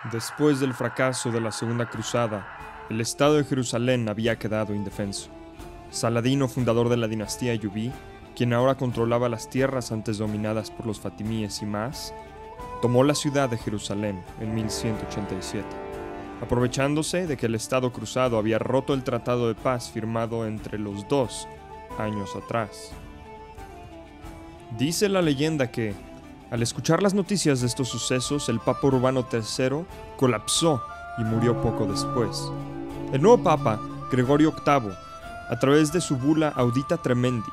Después del fracaso de la Segunda Cruzada, el Estado de Jerusalén había quedado indefenso. Saladino, fundador de la dinastía Ayubí, quien ahora controlaba las tierras antes dominadas por los fatimíes y más, tomó la ciudad de Jerusalén en 1187, aprovechándose de que el Estado cruzado había roto el tratado de paz firmado entre los dos años atrás. Dice la leyenda que, al escuchar las noticias de estos sucesos, el Papa Urbano III colapsó y murió poco después. El nuevo Papa, Gregorio VIII, a través de su bula Audita Tremendi,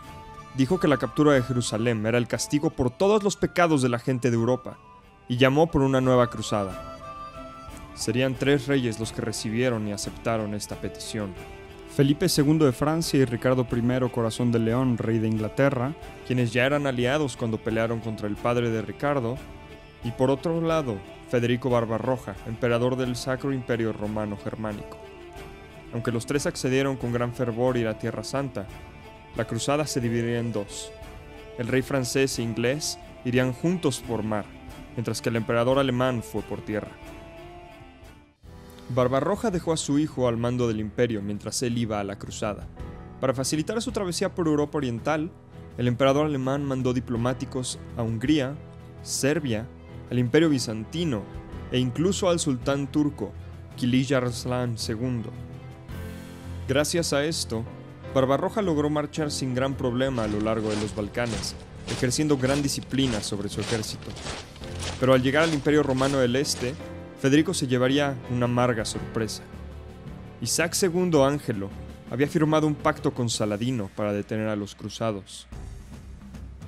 dijo que la captura de Jerusalén era el castigo por todos los pecados de la gente de Europa y llamó por una nueva cruzada. Serían 3 reyes los que recibieron y aceptaron esta petición: Felipe II de Francia y Ricardo I Corazón de León, rey de Inglaterra, quienes ya eran aliados cuando pelearon contra el padre de Ricardo, y por otro lado, Federico Barbarroja, emperador del Sacro Imperio Romano Germánico. Aunque los 3 accedieron con gran fervor a ir a Tierra Santa, la cruzada se dividiría en 2. El rey francés e inglés irían juntos por mar, mientras que el emperador alemán fue por tierra. Barbarroja dejó a su hijo al mando del imperio mientras él iba a la cruzada. Para facilitar su travesía por Europa Oriental, el emperador alemán mandó diplomáticos a Hungría, Serbia, al Imperio Bizantino e incluso al sultán turco, Kilij Arslan II. Gracias a esto, Barbarroja logró marchar sin gran problema a lo largo de los Balcanes, ejerciendo gran disciplina sobre su ejército. Pero al llegar al Imperio Romano del Este, Federico se llevaría una amarga sorpresa. Isaac II Ángelo había firmado un pacto con Saladino para detener a los cruzados.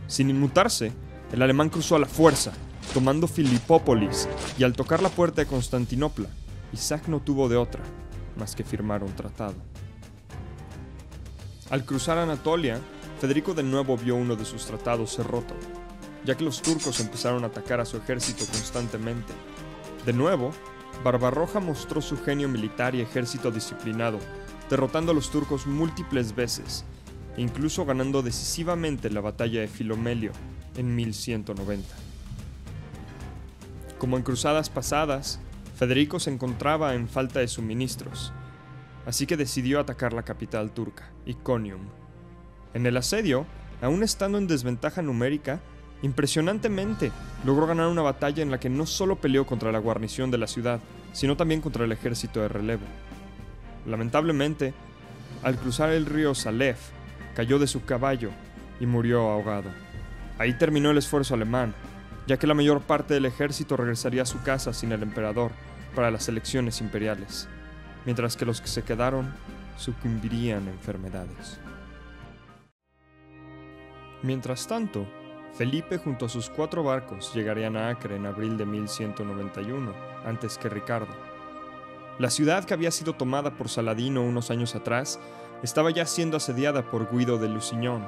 Sin inmutarse, el alemán cruzó a la fuerza, tomando Filipópolis, y al tocar la puerta de Constantinopla, Isaac no tuvo de otra más que firmar un tratado. Al cruzar Anatolia, Federico de nuevo vio uno de sus tratados ser roto, ya que los turcos empezaron a atacar a su ejército constantemente. De nuevo, Barbarroja mostró su genio militar y ejército disciplinado, derrotando a los turcos múltiples veces, e incluso ganando decisivamente la batalla de Filomelio en 1190. Como en cruzadas pasadas, Federico se encontraba en falta de suministros, así que decidió atacar la capital turca, Iconium. En el asedio, aún estando en desventaja numérica, impresionantemente logró ganar una batalla en la que no solo peleó contra la guarnición de la ciudad, sino también contra el ejército de relevo. Lamentablemente, al cruzar el río Salef, cayó de su caballo y murió ahogado. Ahí terminó el esfuerzo alemán, ya que la mayor parte del ejército regresaría a su casa sin el emperador para las elecciones imperiales, mientras que los que se quedaron sucumbirían a enfermedades. Mientras tanto, Felipe junto a sus 4 barcos llegarían a Acre en abril de 1191, antes que Ricardo. La ciudad, que había sido tomada por Saladino unos años atrás, estaba ya siendo asediada por Guido de Lusignan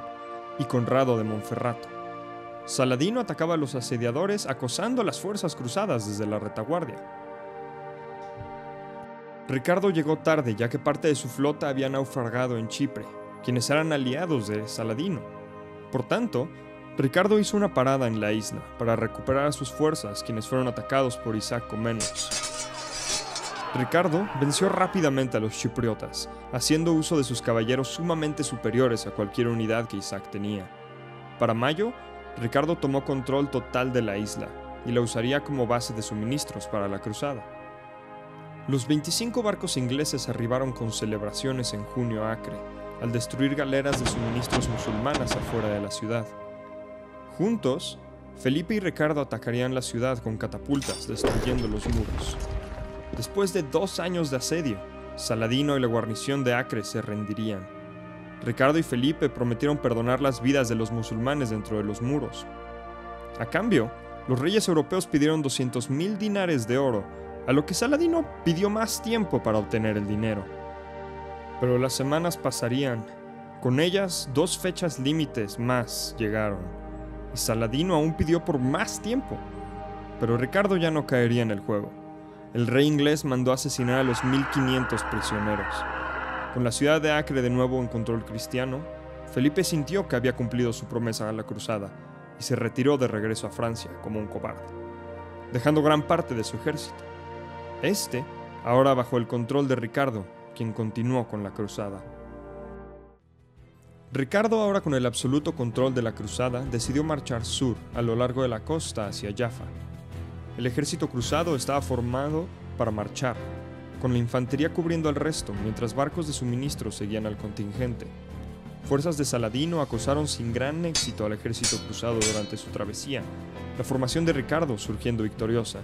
y Conrado de Monferrato. Saladino atacaba a los asediadores acosando a las fuerzas cruzadas desde la retaguardia. Ricardo llegó tarde, ya que parte de su flota había naufragado en Chipre, quienes eran aliados de Saladino. Por tanto, Ricardo hizo una parada en la isla para recuperar a sus fuerzas, quienes fueron atacados por Isaac Comnenus. Ricardo venció rápidamente a los chipriotas, haciendo uso de sus caballeros sumamente superiores a cualquier unidad que Isaac tenía. Para mayo, Ricardo tomó control total de la isla y la usaría como base de suministros para la cruzada. Los 25 barcos ingleses arribaron con celebraciones en junio a Acre, al destruir galeras de suministros musulmanas afuera de la ciudad. Juntos, Felipe y Ricardo atacarían la ciudad con catapultas, destruyendo los muros. Después de 2 años de asedio, Saladino y la guarnición de Acre se rendirían. Ricardo y Felipe prometieron perdonar las vidas de los musulmanes dentro de los muros. A cambio, los reyes europeos pidieron 200.000 dinares de oro, a lo que Saladino pidió más tiempo para obtener el dinero. Pero las semanas pasarían. Con ellas, 2 fechas límites más llegaron, y Saladino aún pidió por más tiempo. Pero Ricardo ya no caería en el juego. El rey inglés mandó asesinar a los 1.500 prisioneros. Con la ciudad de Acre de nuevo en control cristiano, Felipe sintió que había cumplido su promesa a la cruzada y se retiró de regreso a Francia como un cobarde, dejando gran parte de su ejército. ahora bajo el control de Ricardo, quien continuó con la cruzada. Ricardo, ahora con el absoluto control de la cruzada, decidió marchar sur, a lo largo de la costa hacia Jaffa. El ejército cruzado estaba formado para marchar, con la infantería cubriendo al resto, mientras barcos de suministro seguían al contingente. Fuerzas de Saladino acosaron sin gran éxito al ejército cruzado durante su travesía, la formación de Ricardo surgiendo victoriosa.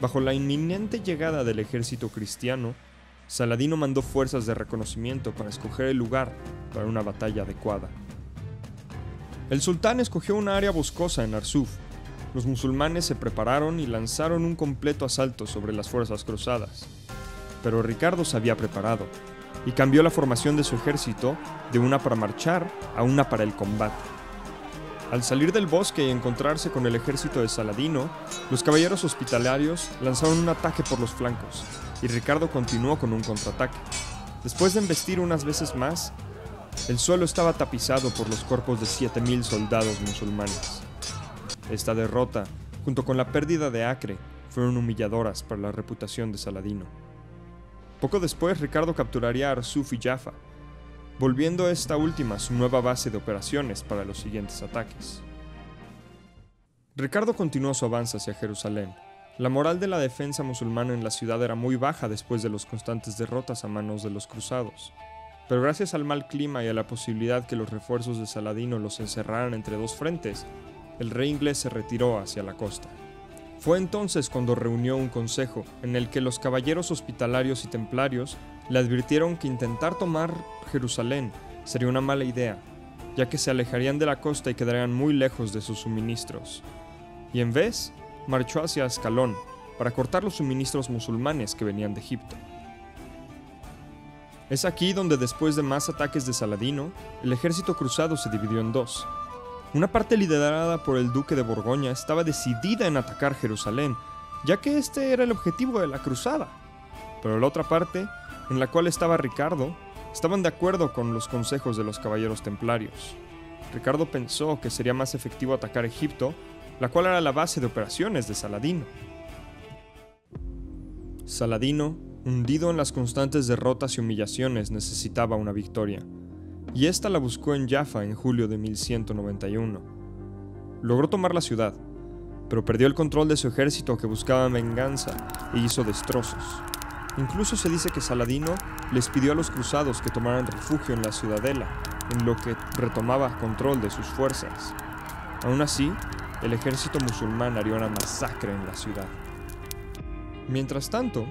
Bajo la inminente llegada del ejército cristiano, Saladino mandó fuerzas de reconocimiento para escoger el lugar para una batalla adecuada. El sultán escogió una área boscosa en Arsuf. Los musulmanes se prepararon y lanzaron un completo asalto sobre las fuerzas cruzadas. Pero Ricardo se había preparado y cambió la formación de su ejército de una para marchar a una para el combate. Al salir del bosque y encontrarse con el ejército de Saladino, los caballeros hospitalarios lanzaron un ataque por los flancos, y Ricardo continuó con un contraataque. Después de embestir unas veces más, el suelo estaba tapizado por los cuerpos de 7.000 soldados musulmanes. Esta derrota, junto con la pérdida de Acre, fueron humilladoras para la reputación de Saladino. Poco después, Ricardo capturaría Arsuf y Jaffa, volviendo esta última su nueva base de operaciones para los siguientes ataques. Ricardo continuó su avance hacia Jerusalén. La moral de la defensa musulmana en la ciudad era muy baja después de las constantes derrotas a manos de los cruzados, pero gracias al mal clima y a la posibilidad que los refuerzos de Saladino los encerraran entre dos frentes, el rey inglés se retiró hacia la costa. Fue entonces cuando reunió un consejo en el que los caballeros hospitalarios y templarios le advirtieron que intentar tomar Jerusalén sería una mala idea, ya que se alejarían de la costa y quedarían muy lejos de sus suministros. Y en vez, marchó hacia Ascalón para cortar los suministros musulmanes que venían de Egipto. Es aquí donde, después de más ataques de Saladino, el ejército cruzado se dividió en dos. Una parte liderada por el duque de Borgoña estaba decidida en atacar Jerusalén, ya que este era el objetivo de la cruzada. Pero la otra parte, en la cual estaba Ricardo, estaban de acuerdo con los consejos de los caballeros templarios. Ricardo pensó que sería más efectivo atacar Egipto, la cual era la base de operaciones de Saladino. Saladino, hundido en las constantes derrotas y humillaciones, necesitaba una victoria, y esta la buscó en Jaffa en julio de 1191. Logró tomar la ciudad, pero perdió el control de su ejército que buscaba venganza e hizo destrozos. Incluso se dice que Saladino les pidió a los cruzados que tomaran refugio en la ciudadela, en lo que retomaba control de sus fuerzas. Aún así, el ejército musulmán haría una masacre en la ciudad. Mientras tanto,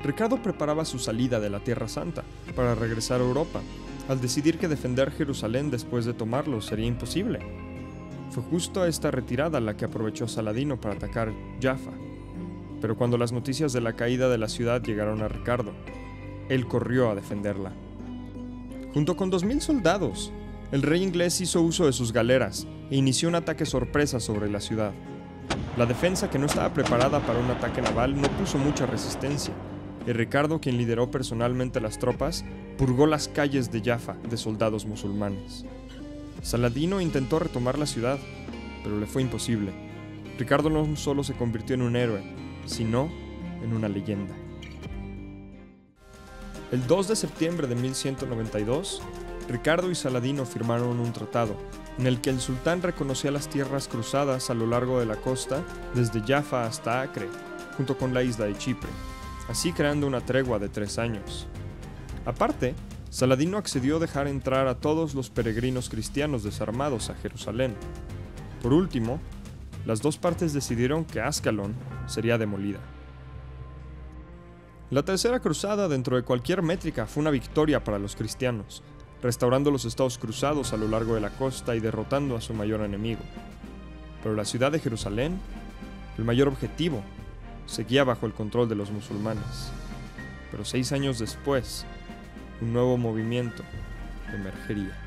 Ricardo preparaba su salida de la Tierra Santa para regresar a Europa, al decidir que defender Jerusalén después de tomarlo sería imposible. Fue justo esta retirada la que aprovechó Saladino para atacar Jaffa. Pero cuando las noticias de la caída de la ciudad llegaron a Ricardo, él corrió a defenderla. Junto con 2.000 soldados, el rey inglés hizo uso de sus galeras e inició un ataque sorpresa sobre la ciudad. La defensa, que no estaba preparada para un ataque naval, no puso mucha resistencia, y Ricardo, quien lideró personalmente las tropas, purgó las calles de Jaffa de soldados musulmanes. Saladino intentó retomar la ciudad, pero le fue imposible. Ricardo no solo se convirtió en un héroe, sino en una leyenda. El 2 de septiembre de 1192, Ricardo y Saladino firmaron un tratado, en el que el sultán reconocía las tierras cruzadas a lo largo de la costa, desde Jaffa hasta Acre, junto con la isla de Chipre, así creando una tregua de 3 años. Aparte, Saladino accedió a dejar entrar a todos los peregrinos cristianos desarmados a Jerusalén. Por último, las dos partes decidieron que Ascalón sería demolida. La tercera cruzada, dentro de cualquier métrica, fue una victoria para los cristianos, restaurando los estados cruzados a lo largo de la costa y derrotando a su mayor enemigo. Pero la ciudad de Jerusalén, el mayor objetivo, seguía bajo el control de los musulmanes. Pero 6 años después, un nuevo movimiento emergería.